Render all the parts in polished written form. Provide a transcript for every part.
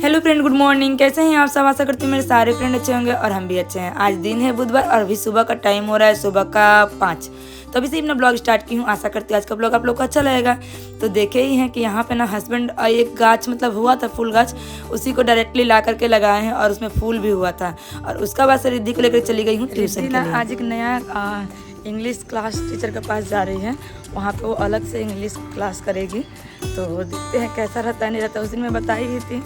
Hello friend, good morning. कैसे हैं आप सब? आशा करती हूँ मेरे सारे फ्रेंड अच्छे होंगे और हम भी अच्छे हैं। आज दिन है बुधवार और अभी सुबह का टाइम हो रहा है सुबह का 5। तो अभी से अपना ब्लॉग स्टार्ट की हूँ। आशा करती हूँ आज का ब्लॉग आप लोग को अच्छा लगेगा। तो देखे ही हैं कि यहाँ पे ना हस्बैंड एक गाछ मतलब हुआ था फूल गाछ, उसी को डायरेक्टली ला करके लगाए हैं और उसमें फूल भी हुआ था। और उसका बाद से रिद्धि को लेकर चली गई हूँ ट्यूशन के लिए। आज एक नया इंग्लिश क्लास टीचर के पास जा रही है, वहाँ पे वो अलग से इंग्लिश क्लास करेगी। तो देखते हैं कैसा रहता है नहीं रहता। उस दिन मैं बताई ही थी।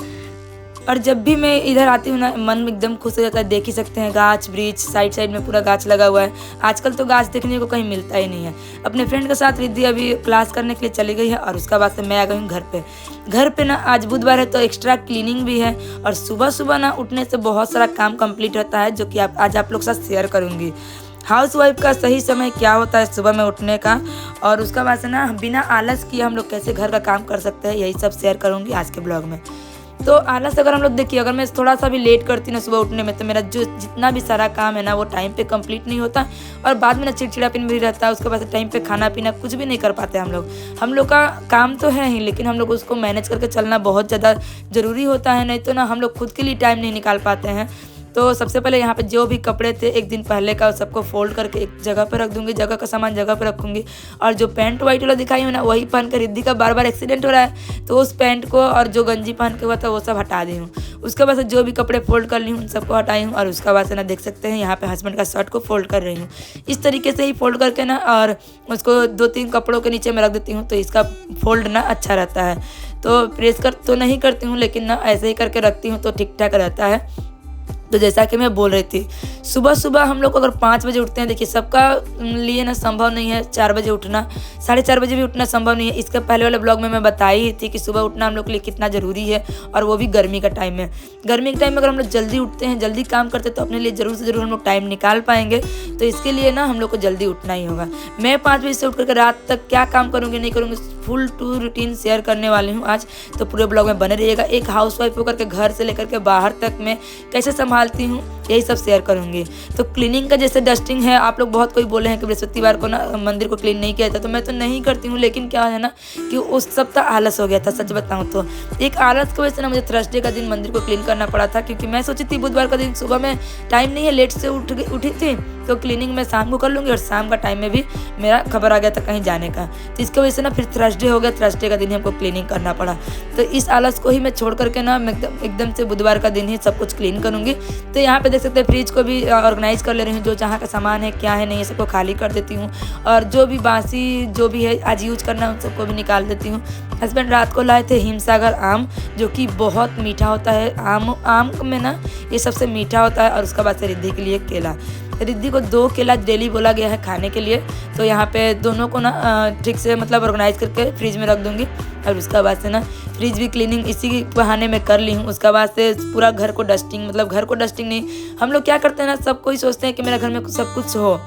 और जब भी मैं इधर आती हूँ ना, मन में एकदम खुश हो जाता है। देख ही सकते हैं गाछ ब्रिज साइड साइड में पूरा गाछ लगा हुआ है। आजकल तो गाछ देखने को कहीं मिलता ही नहीं है। अपने फ्रेंड के साथ रिद्धि अभी क्लास करने के लिए चली गई है और उसका बाद से मैं आ गई हूँ घर पे ना आज बुधवार है तो एक्स्ट्रा क्लीनिंग भी है। और सुबह सुबह ना उठने से बहुत सारा काम कंप्लीट होता है, जो कि आज आप लोग के साथ शेयर करूँगी। हाउस वाइफ का सही समय क्या होता है सुबह में उठने का, और उसका बाद से ना बिना आलस किए हम लोग कैसे घर का काम कर सकते हैं, यही सब शेयर करूँगी आज के ब्लॉग में। तो आलस अगर हम लोग देखिए, अगर मैं थोड़ा सा भी लेट करती ना सुबह उठने में, तो मेरा जो जितना भी सारा काम है ना वो टाइम पे कंप्लीट नहीं होता और बाद में ना चिड़चिड़ापन भी रहता है। उसके बाद टाइम पे खाना पीना कुछ भी नहीं कर पाते हम लोग का काम तो है ही, लेकिन हम लोग उसको मैनेज करके चलना बहुत ज़्यादा ज़रूरी होता है। नहीं तो ना हम लोग खुद के लिए टाइम नहीं निकाल पाते हैं। तो सबसे पहले यहाँ पे जो भी कपड़े थे एक दिन पहले का सबको फोल्ड करके एक जगह पर रख दूंगी, जगह का सामान जगह पर रखूंगी। और जो पैंट वाइट वाला दिखाई हूँ ना, वही पहन कर रिद्धि का बार बार एक्सीडेंट हो रहा है, तो उस पैंट को और जो गंजी पहन के हुआ था वो सब हटा दी हूँ। उसके बाद से जो भी कपड़े फोल्ड कर ली हूँ उन सबको हटाई हूँ। और उसका बाद से ना देख सकते हैं यहाँ पे हस्बैंड का शर्ट को फोल्ड कर रही हूँ। इस तरीके से ही फोल्ड करके ना और उसको 2-3 कपड़ों के नीचे में रख देती हूँ, तो इसका फोल्ड ना अच्छा रहता है। तो प्रेस कर तो नहीं करती हूँ, लेकिन ना ऐसे ही करके रखती हूँ तो ठीक ठाक रहता है। तो जैसा कि मैं बोल रही थी, सुबह सुबह हम लोग अगर 5 बजे उठते हैं, देखिए सबका लिए ना संभव नहीं है 4 बजे उठना, 4:30 बजे भी उठना संभव नहीं है। इसके पहले वाले ब्लॉग में मैं बताई ही थी कि सुबह उठना हम लोग के लिए कितना ज़रूरी है, और वो भी गर्मी का टाइम में। गर्मी के टाइम में अगर हम लोग जल्दी उठते हैं, जल्दी काम करते हैं, तो अपने लिए ज़रूर से ज़रूर हम लोग टाइम निकाल पाएंगे। तो इसके लिए ना हम लोग को जल्दी उठना ही होगा। मैं 5 बजे से उठ करके रात तक क्या काम करूँगी नहीं करूँगी, फुल टू रूटीन शेयर करने वाली हूँ आज। तो पूरे ब्लॉग में बने रहिएगा। एक हाउस वाइफ होकर के घर से लेकर के बाहर तक मैं कैसे संभालती हूँ यही सब शेयर करूंगी। तो क्लीनिंग का जैसे डस्टिंग है, आप लोग बहुत कोई बोले हैं कि बृहस्पतिवार को ना मंदिर को क्लीन नहीं किया था, तो मैं तो नहीं करती हूँ। लेकिन क्या है ना कि उस सप्ताह आलस हो गया था, सच बताऊँ तो। एक आलस की वजह से ना मुझे थर्सडे का दिन मंदिर को क्लीन करना पड़ा था, क्योंकि मैं सोची थी बुधवार का दिन सुबह में टाइम नहीं है, लेट से उठी थी, तो क्लीनिंग मैं शाम को कर लूँगी। और शाम का टाइम में भी मेरा खबर आ गया था कहीं जाने का, तो इसकी वजह से ना फिर थर्सडे हो गया। थर्सडे का दिन ही हमको क्लीनिंग करना पड़ा। तो इस आलस को ही मैं छोड़ करके ना मैं एकदम से बुधवार का दिन ही सब कुछ क्लीन करूँगी। तो यहाँ पे देख सकते हैं फ्रिज को भी ऑर्गेनाइज कर ले रही हूँ। जो जहाँ का सामान है क्या है नहीं है सबको खाली कर देती हूँ, और जो भी बासी जो भी है आज यूज करना है उन सबको भी निकाल देती हूँ। हस्बैंड रात को लाए थे हिमसागर आम, जो कि बहुत मीठा होता है। आम में ना ये सबसे मीठा होता है। और उसके बाद से रिद्धि के लिए केला, रिद्धि को 2 केला डेली बोला गया है खाने के लिए। तो यहाँ पे दोनों को ना ठीक से मतलब ऑर्गेनाइज करके फ्रिज में रख दूँगी। और उसका बाद से ना फ्रिज भी क्लीनिंग इसी बहाने में कर ली हूँ। उसका बाद से पूरा घर को डस्टिंग, मतलब घर को डस्टिंग नहीं, हम लोग क्या करते हैं ना, सब कोई सोचते हैं कि मेरे घर में सब कुछ हो,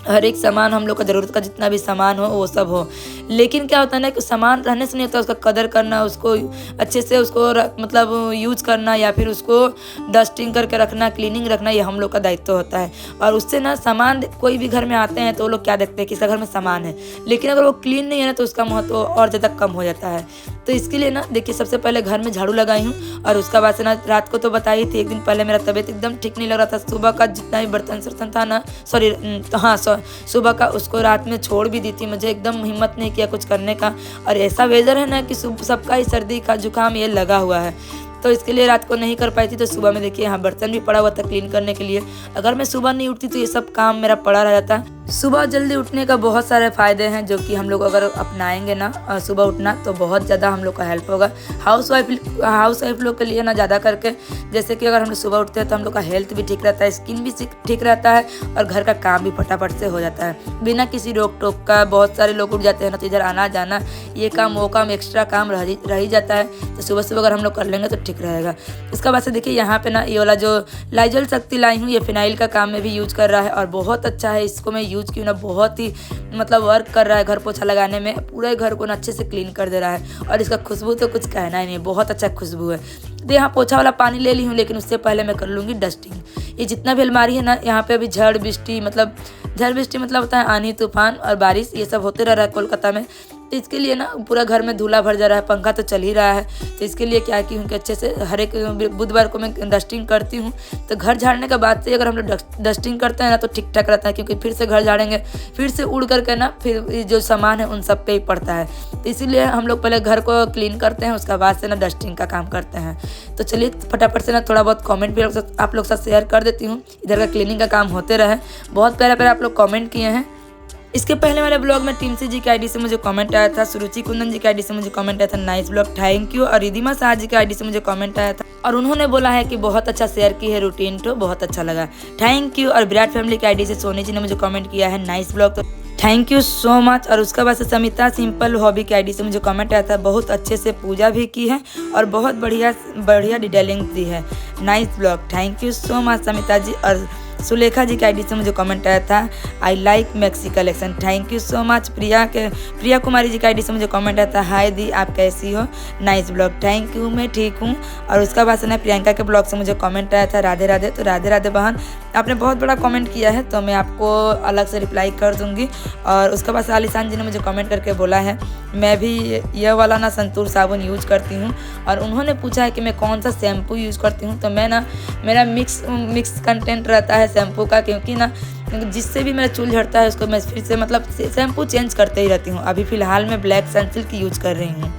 हर एक सामान हम लोग का ज़रूरत का जितना भी सामान हो वो सब हो। लेकिन क्या होता है ना कि सामान रहने से नहीं होता, उसका कदर करना, उसको अच्छे से उसको मतलब यूज करना, या फिर उसको डस्टिंग करके रखना, क्लीनिंग रखना, ये हम लोग का दायित्व होता है। और उससे ना सामान कोई भी घर में आते हैं तो वो लोग क्या देखते हैं कि इसका घर में सामान है, लेकिन अगर वो क्लीन नहीं है ना तो उसका महत्व और ज़्यादा कम हो जाता है। तो इसके लिए ना देखिए सबसे पहले घर में झाड़ू लगाई हूँ। और उसका बाद से ना रात को तो बताई थी, एक दिन पहले मेरा तबीयत एकदम ठीक नहीं लग रहा था। सुबह का जितना भी बर्तन सर्तन था ना, सुबह का उसको रात में छोड़ भी दी थी। मुझे एकदम हिम्मत नहीं किया कुछ करने का। और ऐसा वेदर है ना कि सबका ही सर्दी का जुकाम ये लगा हुआ है, तो इसके लिए रात को नहीं कर पाई थी। तो सुबह में देखिए यहाँ बर्तन भी पड़ा हुआ था क्लीन करने के लिए। अगर मैं सुबह नहीं उठती तो ये सब काम मेरा पड़ा रह जाता। सुबह जल्दी उठने का बहुत सारे फ़ायदे हैं, जो कि हम लोग अगर अपनाएंगे ना सुबह उठना, तो बहुत ज़्यादा हम लोग का हेल्प होगा। हाउस वाइफ लोग के लिए ना ज़्यादा करके, जैसे कि अगर हम लोग सुबह उठते हैं तो हम लोग का हेल्थ भी ठीक रहता है, स्किन भी ठीक रहता है, और घर का काम भी फटाफट से हो जाता है बिना किसी रोक टोक का। बहुत सारे लोग उठ जाते हैं ना, तो इधर आना जाना ये काम वो काम एक्स्ट्रा काम रह ही जाता है। तो सुबह सुबह अगर हम लोग कर लेंगे तो ठीक रहेगा। इसका बाद से देखिए यहाँ पे ना ये वाला जो लाइजॉल शक्ति लाई हूँ, ये फिनाइल का काम में भी यूज कर रहा है और बहुत अच्छा है। इसको मैं यूज की ना, बहुत ही मतलब वर्क कर रहा है घर पोछा लगाने में, पूरे घर को ना अच्छे से क्लीन कर दे रहा है। और इसका खुशबू तो कुछ कहना ही नहीं, बहुत अच्छा खुशबू है। तो यहाँ पोछा वाला पानी ले ली हूँ, लेकिन उससे पहले मैं कर लूँगी डस्टिंग। ये जितना भी अलमारी है ना, यहाँ पे अभी झड़ बृष्टि मतलब होता है आंधी तूफान और बारिश, ये सब होते रह रहा है कोलकाता में। तो इसके लिए ना पूरा घर में धूला भर जा रहा है, पंखा तो चल ही रहा है। तो इसके लिए क्या की हूँ कि अच्छे से हर एक बुधवार को मैं डस्टिंग करती हूँ। तो घर झाड़ने के बाद से अगर हम लोग डस्टिंग करते हैं ना तो ठीक ठाक रहता है, क्योंकि फिर से घर झाड़ेंगे फिर से उड़ करके ना फिर जो सामान है उन सब पे ही पड़ता है। तो इसीलिए हम लोग पहले घर को क्लीन करते हैं, उसके बाद से ना डस्टिंग का काम करते हैं। तो चलिए फटाफट से ना थोड़ा बहुत कमेंट भी आप लोग साथ शेयर कर देती हूँ, इधर का क्लीनिंग का काम होते रहे। बहुत प्यारा प्यारा आप लोग कमेंट किए हैं। इसके पहले वाले ब्लॉग में टिम्सी जी की आईडी से मुझे कमेंट आया था, सुरुचि कुंदन जी की आईडी से मुझे कमेंट आया था नाइस ब्लॉग थैंक यू, और रिधिमा शाह जी की आईडी से मुझे कमेंट आया था और उन्होंने बोला है कि बहुत अच्छा शेयर की है रूटीन, तो बहुत अच्छा लगा थैंक यू। और विराट फैमिली की आईडी से सोनी जी ने मुझे कमेंट किया है नाइस ब्लॉग, तो थैंक यू सो मच। और उसके बाद से समिता सिंपल हॉबी की आईडी से मुझे कमेंट आया था, बहुत अच्छे से पूजा भी की है और बहुत बढ़िया डिटेलिंग दी है nice blog, thank you so much Samita ji. और सुलेखा जी की आईडी से मुझे कमेंट आया था I like maxi collection, thank you so much. Priya Kumari ji की आईडी से मुझे कमेंट आया था हाय दी आप कैसी हो, नाइस ब्लॉग, थैंक यू मैं ठीक हूँ। और उसका बाद से ना प्रियंका के ब्लॉग से मुझे कमेंट आया था राधे राधे, तो राधे राधे बहन आपने बहुत बड़ा कमेंट किया है तो मैं आपको अलग से रिप्लाई कर दूंगी। और उसके बाद से आलिशान जी ने मुझे कमेंट करके बोला है मैं भी यह वाला ना संतूर साबुन यूज करती हूँ, और उन्होंने पूछा है कि मैं कौन सा शैम्पू यूज़ करती हूँ। तो मैं ना मेरा मिक्स कंटेंट रहता है शैम्पू का, क्योंकि ना जिससे भी मेरा चूल झड़ता है उसको मैं फिर से मतलब शैम्पू चेंज करते ही रहती हूँ। अभी फ़िलहाल मैं ब्लैक सनसिल्क यूज कर रही हूँ।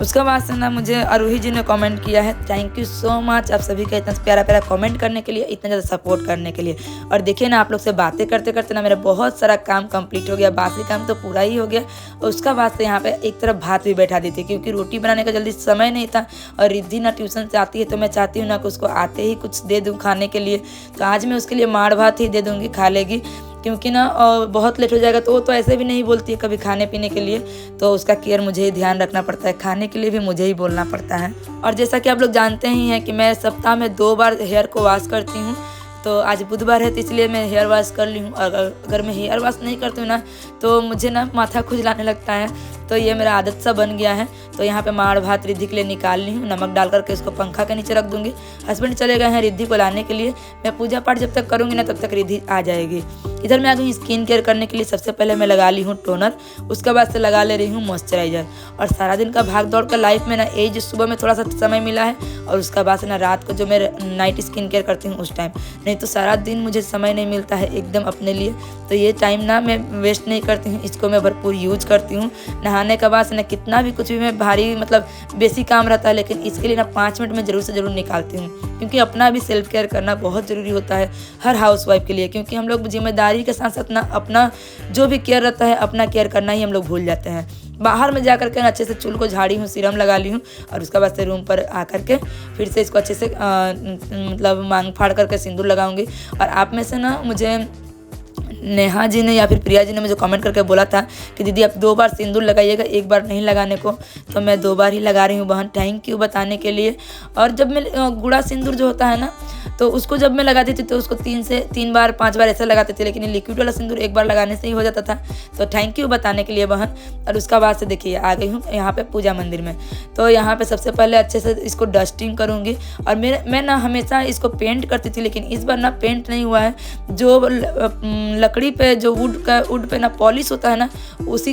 उसके बाद से ना मुझे अरूही जी ने कमेंट किया है थैंक यू सो मच आप सभी का इतना प्यारा प्यारा कमेंट करने के लिए, इतना ज़्यादा सपोर्ट करने के लिए। और देखिए ना आप लोग से बातें करते करते ना मेरा बहुत सारा काम कंप्लीट हो गया, बासी काम तो पूरा ही हो गया। और उसका बाद से यहाँ पे एक तरफ भात भी बैठा दी थी, क्योंकि रोटी बनाने का जल्दी समय नहीं था। और रिद्धि ना ट्यूशन से आती है तो मैं चाहती हूँ ना कि उसको आते ही कुछ दे दूँ खाने के लिए, तो आज मैं उसके लिए माड़ भात ही दे दूँगी, खा लेगी, क्योंकि ना बहुत लेट हो जाएगा। तो वो तो ऐसे भी नहीं बोलती है कभी खाने पीने के लिए, तो उसका केयर मुझे ही ध्यान रखना पड़ता है, खाने के लिए भी मुझे ही बोलना पड़ता है। और जैसा कि आप लोग जानते ही हैं कि मैं सप्ताह में 2 बार हेयर को वॉश करती हूँ, तो आज बुधवार है तो इसलिए मैं हेयर वॉश कर ली हूँ। और अगर मैं हेयर वॉश नहीं करती हूँ ना तो मुझे ना माथा खुजलाने लगता है, तो ये मेरा आदत सा बन गया है। तो यहाँ पे माड़ भात रिद्धि के लिए निकाल ली हूँ, नमक डाल करके इसको पंखा के नीचे रख दूँगी। हस्बैंड चले गए हैं रिद्धि को लाने के लिए, मैं पूजा पाठ जब तक करूँगी ना तब तक रिद्धि आ जाएगी। इधर मैं आ गई स्किन केयर करने के लिए। सबसे पहले मैं लगा ली हूँ टोनर, उसके बाद से लगा ले रही हूँ मॉइस्चराइजर। और सारा दिन का भाग दौड़ का लाइफ में ना जो सुबह में थोड़ा सा समय मिला है, और उसका बाद से ना रात को जो मैं नाइट स्किन केयर करती हूँ उस टाइम, नहीं तो सारा दिन मुझे समय नहीं मिलता है एकदम अपने लिए। तो ये टाइम ना मैं वेस्ट नहीं करती हूँ, इसको मैं भरपूर यूज करती हूँ। नहाने के बाद से ना कितना भी कुछ भी मैं भारी मतलब बेसिक काम रहता है, लेकिन इसके लिए ना 5 मिनट में ज़रूर से ज़रूर निकालती हूँ, क्योंकि अपना भी सेल्फ केयर करना बहुत ज़रूरी होता है हर हाउसवाइफ के लिए। क्योंकि हम लोग जिम्मेदारी के साथ साथ ना अपना जो भी केयर रहता है अपना केयर करना ही हम लोग भूल जाते हैं। बाहर में जा करके अच्छे से चूल को झाड़ी हूँ, सीरम लगा ली हूँ, और उसके बाद से रूम पर आकर के फिर से इसको अच्छे से मतलब मांग फाड़ करके सिंदूर लगाऊंगी। और आप में से ना मुझे नेहा जी ने या फिर प्रिया जी ने मुझे कमेंट करके बोला था कि दीदी आप 2 बार सिंदूर लगाइएगा, 1 बार नहीं लगाने को, तो मैं 2 बार ही लगा रही हूँ बहन, थैंक यू बताने के लिए। और जब मैं गुड़ा सिंदूर जो होता है ना, तो उसको जब मैं लगाती थी तो उसको 3 बार 5 बार ऐसा लगाती थी, लेकिन ये लिक्विड वाला सिंदूर 1 बार लगाने से ही हो जाता था। तो थैंक यू बताने के लिए बहन। और उसका बाद से देखिए आ गई हूँ यहाँ पे पूजा मंदिर में। तो यहाँ पे सबसे पहले अच्छे से इसको डस्टिंग करूँगी। और मैं ना हमेशा इसको पेंट करती थी, लेकिन इस बार ना पेंट नहीं हुआ है, जो लकड़ी पे जो वुड पे ना पॉलिश होता है ना, उसी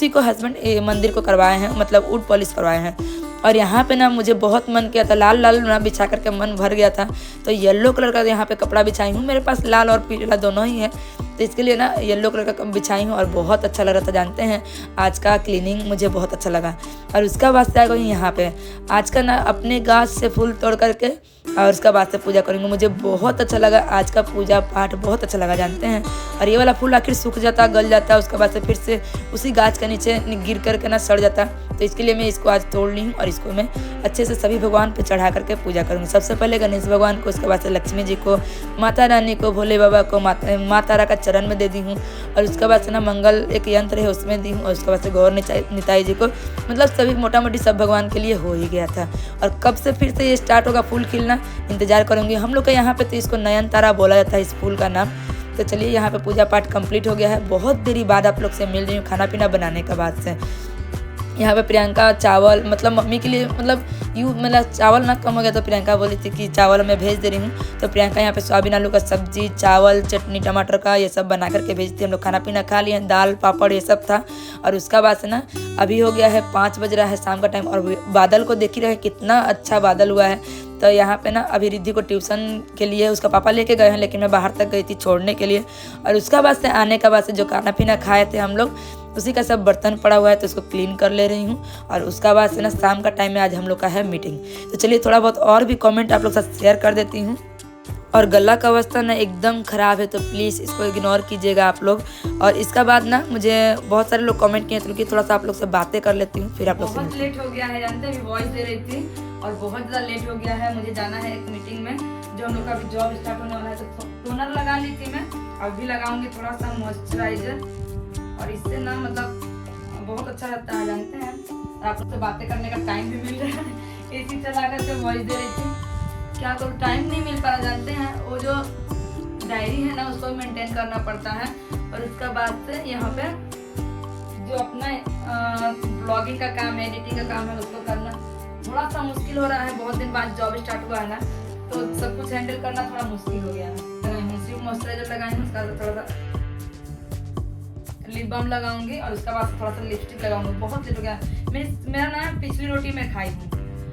को हस्बैंड मंदिर को करवाए हैं, मतलब वुड पॉलिश करवाए हैं। और यहाँ पे ना मुझे बहुत मन किया था, लाल ना बिछा करके मन भर गया था, तो येलो कलर का यहाँ पे कपड़ा बिछाई हूँ। मेरे पास लाल और पीला दोनों ही है, तो इसके लिए ना येलो कलर का बिछाई हूँ और बहुत अच्छा लग रहा था। जानते हैं आज का क्लीनिंग मुझे बहुत अच्छा लगा। और उसका बाद से आ गई यहाँ पे आज का ना अपने गाछ से फूल तोड़ करके, और उसका बाद से पूजा करूँगी। मुझे बहुत अच्छा लगा आज का पूजा पाठ, बहुत अच्छा लगा जानते हैं। और ये वाला फूल आखिर सूख जाता, गल जाता, उसके बाद से फिर से उसी गाछ के नीचे गिर करके ना सड़ जाता। तो इसके लिए मैं इसको आज तोड़ ली हूँ और इसको मैं अच्छे से सभी भगवान पे चढ़ा करके पूजा करूँगी। सबसे पहले गणेश भगवान को, उसके बाद से लक्ष्मी जी को, माता रानी को, भोले बाबा को, माँ तारा का चरण में दे दी हूँ। और उसके बाद से ना मंगल एक यंत्र है उसमें दी हूँ। और उसके बाद से गौर निताई जी को, मतलब सभी मोटा मोटी सब भगवान के लिए हो ही गया था। और कब से फिर से ये स्टार्ट होगा फूल खिलना, इंतजार करूँगी। हम लोग के यहाँ पे तो इसको नयन तारा बोला जाता है इस फूल का नाम। तो चलिए यहाँ पे पूजा पाठ कंप्लीट हो गया है। बहुत देरी बाद आप लोग से मिल रही हूँ खाना पीना बनाने के बाद से। यहाँ पे प्रियंका चावल मतलब मम्मी के लिए मतलब चावल ना कम हो गया तो प्रियंका बोली थी कि चावल मैं भेज दे रही हूँ। तो प्रियंका यहाँ पे सोयाबीन आलू का सब्जी, चावल, चटनी टमाटर का ये सब बना करके भेजती। हम लोग खाना पीना खा लिए, दाल पापड़ ये सब था। और उसका बाद से ना अभी हो गया है 5 बज रहा है शाम का टाइम, और बादल को देख ही रहे कितना अच्छा बादल हुआ है। तो यहाँ पे ना अभी रिद्धि को ट्यूशन के लिए उसका पापा लेके गए हैं, लेकिन मैं बाहर तक गई थी छोड़ने के लिए। और उसका बाद से आने का बाद से जो खाना पीना खाए थे हम लोग, उसी का सब बर्तन पड़ा हुआ है तो उसको क्लीन कर ले रही हूँ। और उसका बाद से ना शाम का टाइम में आज हम लोग का है मीटिंग। तो चलिए थोड़ा बहुत और भी कमेंट आप लोग साथ शेयर कर देती हूँ। और गला का अवस्था ना एकदम ख़राब है, तो प्लीज़ इसको इग्नोर कीजिएगा आप लोग। और इसका बाद ना मुझे बहुत सारे लोग कमेंट किए, तो रुकिए थोड़ा सा आप लोग से बातें कर लेती हूँ, फिर आप लोग से। बहुत लेट हो गया है, जानते हैं, अभी वॉइस दे रही थी और बहुत ज़्यादा लेट हो गया है। मुझे जाना है एक मीटिंग में, जो हम लोग का अभी जॉब स्टार्ट होने वाला है। तो टोनर लगा ली थी मैं, अभी लगाऊंगी थोड़ा सा मॉइस्चराइजर, और इससे ना मतलब बहुत अच्छा लगता है, जानते हैं। आप लोग से बातें करने का टाइम भी मिल रहा है। एसी चला करके वॉइस दे रही थी, क्या करूँ, टाइम नहीं मिल पा रहा, जानते हैं। वो जो डायरी है ना उसको मेंटेन करना पड़ता है। और उसका बाद से यहाँ पे जो अपना ब्लॉगिंग का काम है, एडिटिंग का काम है, उसको करना थोड़ा सा मुश्किल हो रहा है। बहुत दिन बाद जॉब स्टार्ट हुआ है ना, तो सब कुछ हैंडल करना थोड़ा मुश्किल हो गया है। तो सिर्फ मॉइस्चराइजर लगाई हूँ, उसका थोड़ा सा लिप बाम लगाऊंगी और उसके बाद थोड़ा सा लिपस्टिक लगाऊंगी। बहुत लेट हो गया। मेरा ना पिछली रोटी मैं खाई हूँ,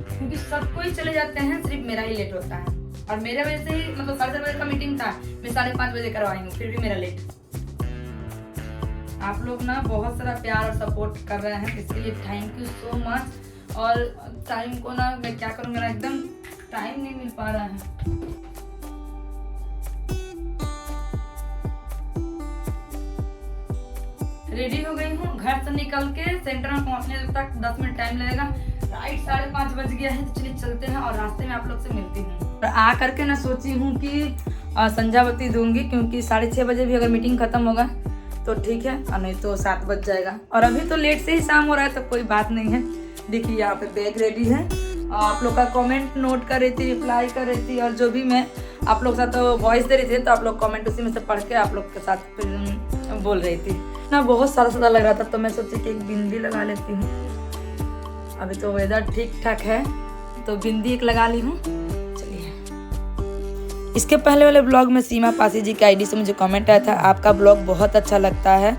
क्योंकि सब कोई चले जाते हैं, सिर्फ मेरा ही लेट होता है। और मेरे वजह से ही मतलब 7:30 बजे का मीटिंग था, मैं 5:30 बजे करवाई हूँ, फिर भी मेरा लेट। आप लोग ना बहुत सारा प्यार और सपोर्ट कर रहे हैं, इसके लिए थैंक यू सो मच। और टाइम को ना मैं क्या करूँ, मेरा एकदम टाइम नहीं मिल पा रहा है। रेडी हो गई हूँ, घर से निकल के सेंटर में पहुँचने तक 10 मिनट टाइम लगेगा। राइट 5:30 बज गया है, तो चलिए चलते हैं और रास्ते में आप लोग से मिलती हूँ। और आ करके ना सोची हूँ कि संध्यावती दूंगी, क्योंकि 6:30 बजे भी अगर मीटिंग खत्म होगा तो ठीक है, और नहीं तो 7 बज जाएगा। और अभी तो लेट से ही शाम हो रहा है, तो कोई बात नहीं है। देखिए यहाँ पे बैग रेडी है, आप लोग का कमेंट नोट कर रही थी, रिप्लाई कर रही थी, और जो भी मैं आप लोग साथ वॉइस दे रही थी, तो आप लोग कमेंट उसी में से पढ़ के आप लोग के साथ बोल रही थी ना। बहुत सारा लग रहा था, तो मैं सोची कि एक बिंदी लगा लेती हूँ। अभी तो वेदर ठीक ठाक है, तो बिंदी एक लगा ली हूँ। चलिए, इसके पहले वाले ब्लॉग में सीमा पासी जी के आईडी से मुझे कमेंट आया था, आपका ब्लॉग बहुत अच्छा लगता है,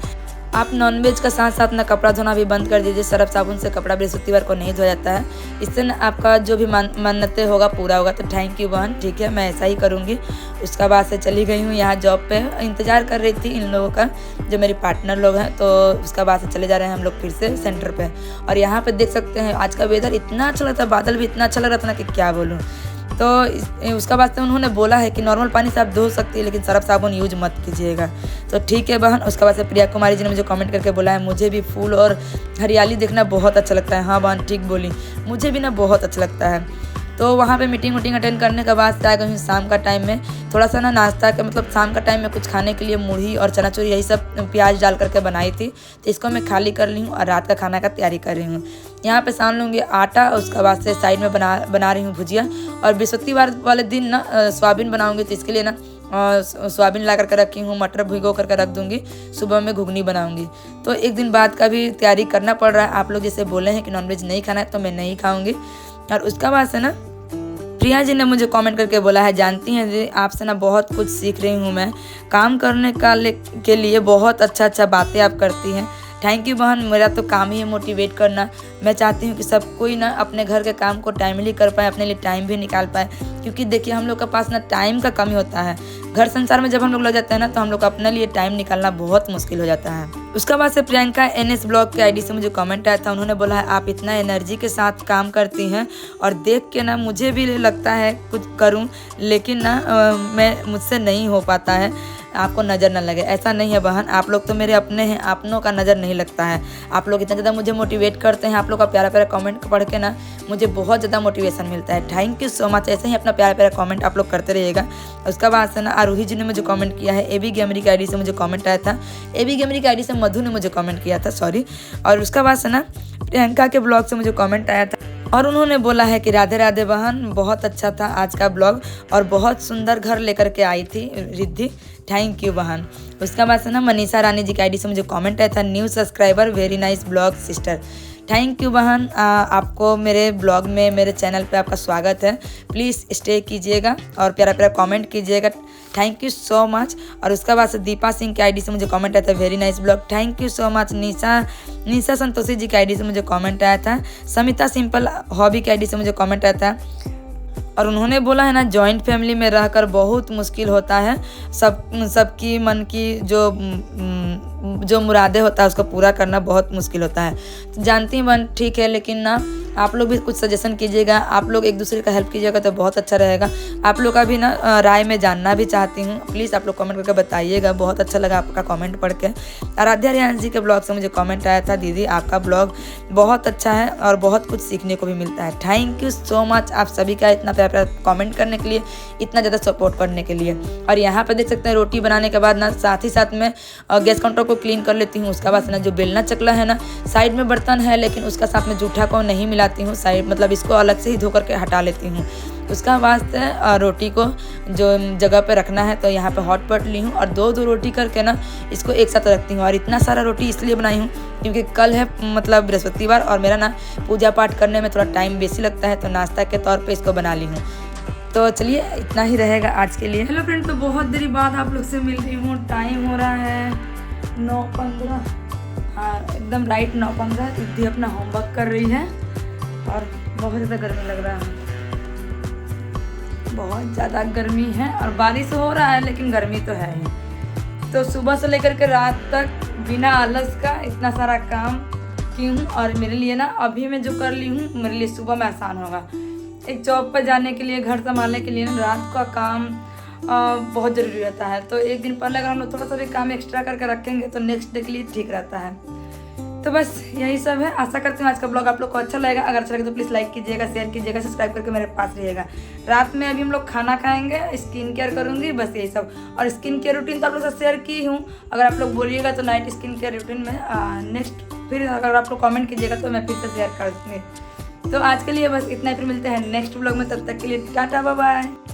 आप नॉनवेज का साथ साथ ना कपड़ा धोना भी बंद कर दीजिए, सर्फ साबुन से कपड़ा बृहस्पतिवार को नहीं धोया जाता है, इससे ना आपका जो भी मन्नतें होगा पूरा होगा। तो थैंक यू बहन, ठीक है, मैं ऐसा ही करूँगी। उसका बाद से चली गई हूँ यहाँ जॉब पे, इंतज़ार कर रही थी इन लोगों का, जो मेरे पार्टनर लोग हैं। तो उसका बाद से चले जा रहे हैं हम लोग फिर से सेंटर पे। और यहाँ पे देख सकते हैं आज का वेदर इतना अच्छा लगता है, बादल भी इतना अच्छा लग रहा था ना कि क्या बोलूँ। तो उसका बाद से उन्होंने बोला है कि नॉर्मल पानी से आप धो सकती है, लेकिन सर्फ साबुन यूज मत कीजिएगा। तो ठीक है बहन। उसके बाद से प्रिया कुमारी जी ने मुझे कमेंट करके बोला है, मुझे भी फूल और हरियाली देखना बहुत अच्छा लगता है। हाँ बहन ठीक बोली, मुझे भी ना बहुत अच्छा लगता है। तो वहाँ पे मीटिंग अटेंड करने के बाद आ गई हूँ शाम का टाइम में, थोड़ा सा ना नाश्ता का मतलब शाम का टाइम में कुछ खाने के लिए मुढ़ी और चनाचूर यही सब प्याज डाल करके बनाई थी, तो इसको मैं खाली कर ली हूँ और रात का खाना का तैयारी कर रही हूँ। यहाँ पे सान लूँगी आटा, उसके बाद से साइड में बना रही हूँ भुजिया। और बृहस्पतिवार वाले दिन ना सोयाबीन बनाऊँगी, तो इसके लिए ना सोयाबीन ला करके रखी हूँ, मटर भिगो करके रख दूँगी, सुबह में घुगनी बनाऊँगी। तो एक दिन बाद का भी तैयारी करना पड़ रहा है। आप लोग जैसे बोले हैं कि नॉनवेज नहीं खाना है, तो मैं नहीं खाऊँगी। और उसका बाद से ना प्रिया जी ने मुझे कमेंट करके बोला है, जानती हैं जी आपसे ना बहुत कुछ सीख रही हूँ मैं, काम करने के लिए बहुत अच्छा बातें आप करती हैं। थैंक यू बहन, मेरा तो काम ही है मोटिवेट करना। मैं चाहती हूँ कि सब कोई ना अपने घर के काम को टाइमली कर पाए, अपने लिए टाइम भी निकाल पाए, क्योंकि देखिए हम लोग के पास ना टाइम का कमी होता है। घर संसार में जब हम लोग लग जाते हैं ना, तो हम लोग अपने लिए टाइम निकालना बहुत मुश्किल हो जाता है। उसके बाद से प्रियंका NS ब्लॉग के आईडी से मुझे कमेंट आया था, उन्होंने बोला है आप इतना एनर्जी के साथ काम करती हैं, और देख के ना मुझे भी लगता है कुछ करूं, लेकिन ना मुझसे नहीं हो पाता है, आपको नज़र न लगे। ऐसा नहीं है बहन, आप लोग तो मेरे अपने हैं, अपनों का नज़र नहीं लगता है। आप लोग इतना ज़्यादा मुझे मोटिवेट करते हैं, आप लोग का प्यारा प्यारा कमेंट पढ़ के ना मुझे बहुत ज़्यादा मोटिवेशन मिलता है। Thank you so much. ऐसे ही अपना प्यारा प्यारा कमेंट आप लोग करते रहिएगा। उसका बाद से ना आरोही जी ने मुझे कमेंट किया है, AB गेमरी की आईडी से मुझे कमेंट आया था, AB गेमरी की आईडी से मधु ने मुझे कमेंट किया था, सॉरी। और उसका बाद से ना प्रियंका के ब्लॉग से मुझे कमेंट आया था, और उन्होंने बोला है कि राधे राधे बहन, बहुत अच्छा था आज का ब्लॉग, और बहुत सुंदर घर लेकर के आई थी रिद्धि, थैंक यू बहन। उसके बाद से ना मनीषा रानी जी की आईडी से मुझे कमेंट आया था, new subscriber, very nice blog sister, thank you बहन, आपको मेरे ब्लॉग में, मेरे चैनल पे आपका स्वागत है। प्लीज़ स्टे कीजिएगा और प्यारा प्यारा कमेंट कीजिएगा। Thank you so much. और उसके बाद से दीपा सिंह के आईडी से मुझे कमेंट आया था, very nice blog, thank you so much. Nisha Santoshi ji के आईडी से मुझे कमेंट आया था। समिता सिंपल हॉबी के आईडी से मुझे कमेंट आया था और उन्होंने बोला है ना, जॉइंट फैमिली में रहकर बहुत मुश्किल होता है, सबकी मन की जो मुरादें होता है उसको पूरा करना बहुत मुश्किल होता है। तो जानती हैं बहन, ठीक है, लेकिन ना आप लोग भी कुछ सजेशन कीजिएगा, आप लोग एक दूसरे का हेल्प कीजिएगा तो बहुत अच्छा रहेगा। आप लोग का भी ना राय में जानना भी चाहती हूँ, प्लीज़ आप लोग कमेंट करके बताइएगा। बहुत अच्छा लगा आपका कमेंट पढ़ के। आराध्या रियान जी के ब्लॉग से मुझे कमेंट आया था, दीदी आपका ब्लॉग बहुत अच्छा है और बहुत कुछ सीखने को भी मिलता है। थैंक यू सो मच आप सभी का इतना प्यारा कमेंट करने के लिए, इतना ज़्यादा सपोर्ट करने के लिए। और यहाँ पर देख सकते हैं रोटी बनाने के बाद ना साथ ही साथ में गैस काउंटर को क्लीन कर लेती हूँ। उसके बाद ना जो बेलना चकला है ना, साइड में बर्तन है लेकिन उसका साथ में जूठा को नहीं मिलाती हूँ, साइड मतलब इसको अलग से ही धो करके हटा लेती हूँ। उसका वास्ते रोटी को जो जगह पे रखना है तो यहाँ पे हॉट पॉट ली हूँ और दो रोटी करके ना इसको एक साथ रखती हूँ। और इतना सारा रोटी इसलिए बनाई हूँ क्योंकि कल है मतलब बृहस्पतिवार और मेरा ना पूजा पाठ करने में थोड़ा टाइम बेसी लगता है, तो नाश्ता के तौर पे इसको बना ली हूँ। तो चलिए इतना ही रहेगा आज के लिए। हेलो फ्रेंड, तो बहुत देरी बाद आप लोग से मिल रही हूँ। टाइम हो रहा है 9:15, हाँ एकदम राइट 9:15। दीदी अपना होमवर्क कर रही है और बहुत ज़्यादा गर्मी लग रहा है, बहुत ज़्यादा गर्मी है और बारिश हो रहा है लेकिन गर्मी तो है ही। तो सुबह से लेकर के रात तक बिना आलस का इतना सारा काम की हूँ और मेरे लिए ना अभी मैं जो कर ली हूँ मेरे लिए सुबह में आसान होगा। एक जॉब पर जाने के लिए, घर संभालने के लिए ना रात का काम बहुत ज़रूरी रहता है। तो एक दिन पहले अगर हम लोग थोड़ा सा भी काम एक्स्ट्रा करके रखेंगे तो नेक्स्ट डे के लिए ठीक रहता है। तो बस यही सब है। आशा करती हूँ आज का ब्लॉग आप लोग को अच्छा लगेगा। अगर अच्छा लगे तो प्लीज़ लाइक कीजिएगा, शेयर कीजिएगा, सब्सक्राइब करके मेरे पास रहिएगा। रात में अभी हम लोग खाना खाएंगे, स्किन केयर करूँगी, बस यही सब। और स्किन केयर रूटीन तो आप लोग से शेयर की हूँ, अगर आप लोग बोलिएगा तो नाइट स्किन केयर रूटीन में नेक्स्ट फिर अगर आप लोग कमेंट कीजिएगा तो मैं फिर से शेयर कर दूँगी। तो आज के लिए बस इतना ही, फिर मिलते हैं नेक्स्ट ब्लॉग में। तब तक के लिए टाटा बाय बाय।